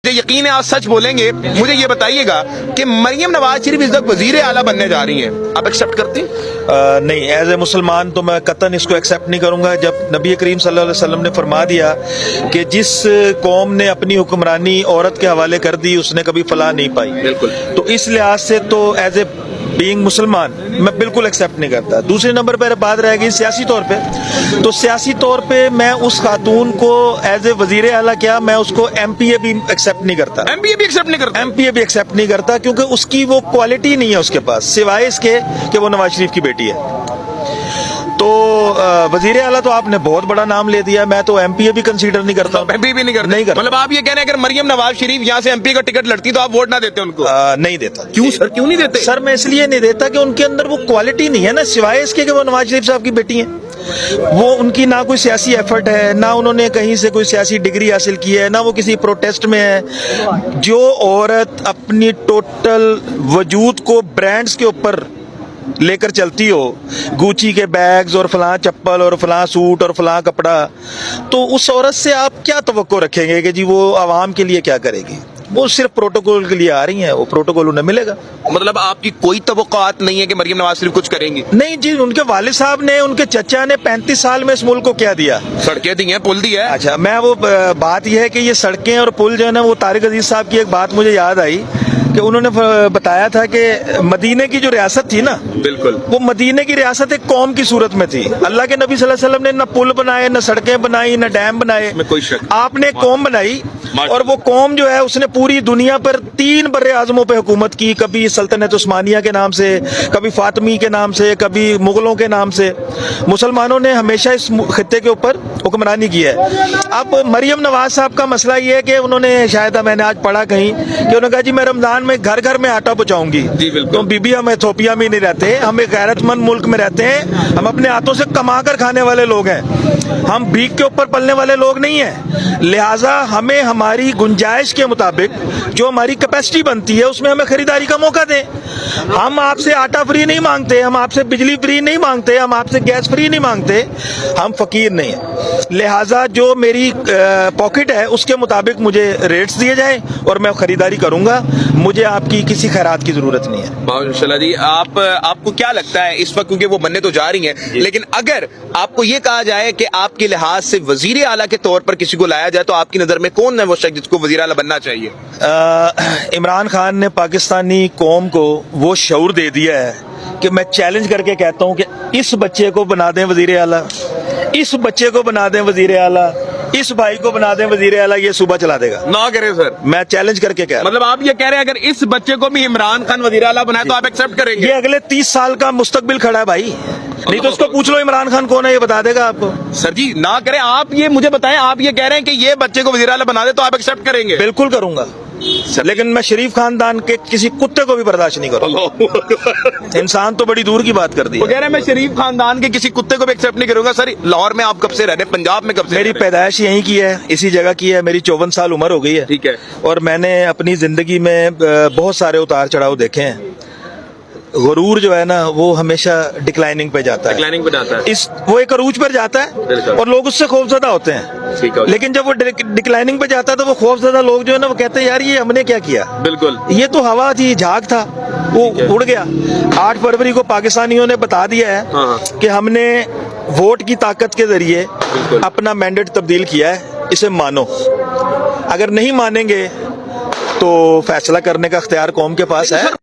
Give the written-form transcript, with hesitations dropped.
مجھے یقین ہے آپ سچ بولیں گے. مجھے یہ بتائیے گا کہ مریم نواز شریف اس وقت وزیر اعلیٰ بننے جا رہی ہیں, آپ ایکسیپٹ کرتے ہیں؟ نہیں, ایز اے مسلمان تو میں قطعاً اس کو ایکسیپٹ نہیں کروں گا. جب نبی کریم صلی اللہ علیہ وسلم نے فرما دیا کہ جس قوم نے اپنی حکمرانی عورت کے حوالے کر دی اس نے کبھی فلاح نہیں پائی, بالکل, تو اس لحاظ سے تو ایز اے بینگ مسلمان میں بالکل ایکسیپٹ نہیں کرتا. دوسرے نمبر پر بات رہ گئی سیاسی طور پہ, تو سیاسی طور پہ میں اس خاتون کو ایز اے وزیر اعلیٰ کیا, میں اس کو ایم پی اے بھی ایکسیپٹ نہیں کرتا. ایم پی اے بھی ایکسیپٹ نہیں کرتا؟ ایم پی اے بھی ایکسیپٹ نہیں کرتا کیونکہ اس کی وہ کوالٹی نہیں ہے اس کے پاس, سوائے اس کے کہ وہ نواز شریف کی بیٹی ہے. تو وزیر اعلیٰ تو آپ نے بہت بڑا نام لے دیا, میں تو ایم پی اے بھی کنسیڈر نہیں کرتا. ایم پی بھی نہیں کرتا؟ مطلب آپ یہ کہہ رہے ہیں اگر مریم نواز شریف یہاں سے ایم پی کا ٹکٹ لڑتی تو آپ ووٹ نہ دیتے ان کو؟ نہیں دیتا. کیوں سر, کیوں نہیں دیتے؟ سر میں اس لیے نہیں دیتا کہ ان کے اندر وہ کوالٹی نہیں ہے نا, سوائے اس کے کہ وہ نواز شریف صاحب کی بیٹی ہیں. وہ ان کی نہ کوئی سیاسی ایفرٹ ہے, نہ انہوں نے کہیں سے کوئی سیاسی ڈگری حاصل کی ہے, نہ وہ کسی پروٹیسٹ میں ہے. جو عورت اپنی ٹوٹل وجود کو برانڈز کے اوپر لے کر چلتی ہو, گوچی کے بیگز اور فلاں چپل اور فلاں سوٹ اور فلاں کپڑا, تو اس عورت سے آپ کیا توقع رکھیں گے کہ جی وہ عوام کے لیے کیا کرے گی؟ وہ صرف پروٹوکول کے لیے آ رہی ہیں, وہ پروٹوکول انہیں ملے گا. مطلب آپ کی کوئی توقعات نہیں ہے کہ مریم نواز شریف کچھ کریں گی؟ نہیں جی, ان کے والد صاحب نے, ان کے چچا نے 35 سال میں اس ملک کو کیا دیا؟ سڑکیں دی ہیں, پل دی ہے. اچھا, میں وہ بات یہ ہے کہ یہ سڑکیں اور پل جو ہے نا, وہ طارق عزیز صاحب کی ایک بات مجھے یاد آئی کہ انہوں نے بتایا تھا کہ مدینے کی جو ریاست تھی نا, بالکل, وہ مدینے کی ریاست ایک قوم کی صورت میں تھی. اللہ کے نبی صلی اللہ علیہ وسلم نے نہ پل بنائے, نہ سڑکیں بنائی, نہ ڈیم بنائے, میں کوئی شک. آپ نے ایک قوم بنائی, اور وہ قوم جو ہے اس نے پوری دنیا پر 3 بر اعظموں پہ حکومت کی. کبھی سلطنت عثمانیہ کے نام سے, کبھی فاطمی کے نام سے, کبھی مغلوں کے نام سے. مسلمانوں نے ہمیشہ اس خطے کے اوپر حکمرانی کی ہے. اب مریم نواز صاحب کا مسئلہ یہ ہے کہ انہوں نے, شاید میں نے آج پڑھا کہیں کہ انہوں نے کہا جی میں رمضان میں گھر گھر میں آٹا پہنچاؤں گی. تو بی بی ہم ایتھوپیا میں نہیں رہتے, ہم ایک غیرت مند ملک میں رہتے ہیں, ہم اپنے ہاتھوں سے کما کر کھانے والے لوگ ہیں, ہم بھیک کے اوپر پلنے والے لوگ نہیں ہیں. لہٰذا ہمیں ہماری گنجائش کے مطابق جو ہماری کیپیسٹی بنتی ہے اس میں ہمیں خریداری کا موقع دیں. ہم آپ سے آٹا فری نہیں مانگتے, ہم آپ سے بجلی فری نہیں مانگتے, ہم آپ سے گیس فری نہیں مانگتے, ہم فقیر نہیں ہیں. لہٰذا جو میری پاکٹ ہے اس کے مطابق مجھے ریٹس دیے جائیں اور میں خریداری کروں گا. مجھے آپ کی کسی خیرات کی ضرورت نہیں ہے. ماشاء اللہ جی. آپ کو کیا لگتا ہے اس وقت, کیونکہ وہ بننے تو جا رہی ہیں, لیکن اگر آپ کو یہ کہا جائے کہ آپ کے لحاظ سے وزیر اعلیٰ کے طور پر کسی کو لایا جائے تو آپ کی نظر میں کون ہے وہ شخص جس کو وزیر اعلیٰ بننا چاہیے؟ عمران خان نے پاکستانی قوم کو وہ شعور دے دیا ہے کہ میں چیلنج کر کے کہتا ہوں کہ اس بچے کو بنا دیں وزیر اعلیٰ, اس بچے کو بنا دیں وزیر اعلیٰ, اس بھائی کو بنا دیں وزیر اعلیٰ, یہ صوبہ چلا دے گا. نہ کرے سر, میں چیلنج کر کے کہہ رہا ہوں. مطلب آپ یہ کہہ رہے ہیں اگر اس بچے کو بھی عمران خان وزیر اعلیٰ بنائے تو آپ ایکسپٹ کریں گے؟ یہ اگلے 30 سال کا مستقبل کھڑا ہے بھائی, نہیں تو اس کو پوچھ لو عمران خان کون ہے, یہ بتا دے گا آپ کو. سر جی نہ کریں, آپ یہ مجھے بتائیں, آپ یہ کہہ رہے ہیں کہ یہ بچے کو وزیر اعلیٰ بنا دے تو آپ ایکسپٹ کریں گے؟ بالکل کروں گا, لیکن میں شریف خاندان کے کسی کتے کو بھی برداشت نہیں کروں گا. انسان تو بڑی دور کی بات کر دی. وہ کہہ رہے ہیں میں شریف خاندان کے کسی کتے کو بھی ایکسپٹ نہیں کروں گا. سر لاہور میں آپ کب سے رہ رہے ہیں, پنجاب میں کب سے؟ میری پیدائش یہیں کی ہے, اسی جگہ کی ہے, میری 54 سال عمر ہو گئی ہے. ٹھیک ہے, اور میں نے اپنی زندگی میں بہت سارے اتار چڑھاؤ دیکھے ہیں. غرور جو ہے نا وہ ہمیشہ ڈکلائننگ پہ جاتا ہے, ڈکلائننگ پہ جاتا ہے, وہ ایک عروج پر جاتا ہے اور لوگ اس سے خوفزدہ ہوتے ہیں. لیکن جب وہ ڈکلائننگ پہ جاتا ہے تو وہ خوفزدہ لوگ جو ہے نا وہ کہتے ہیں یار یہ ہم نے کیا کیا. بالکل, یہ تو ہوا تھی, جھاگ تھا, وہ اڑ گیا. 8 فروری کو پاکستانیوں نے بتا دیا ہے کہ ہم نے ووٹ کی طاقت کے ذریعے اپنا مینڈیٹ تبدیل کیا ہے, اسے مانو. اگر نہیں مانیں گے تو فیصلہ کرنے کا اختیار قوم کے پاس ہے.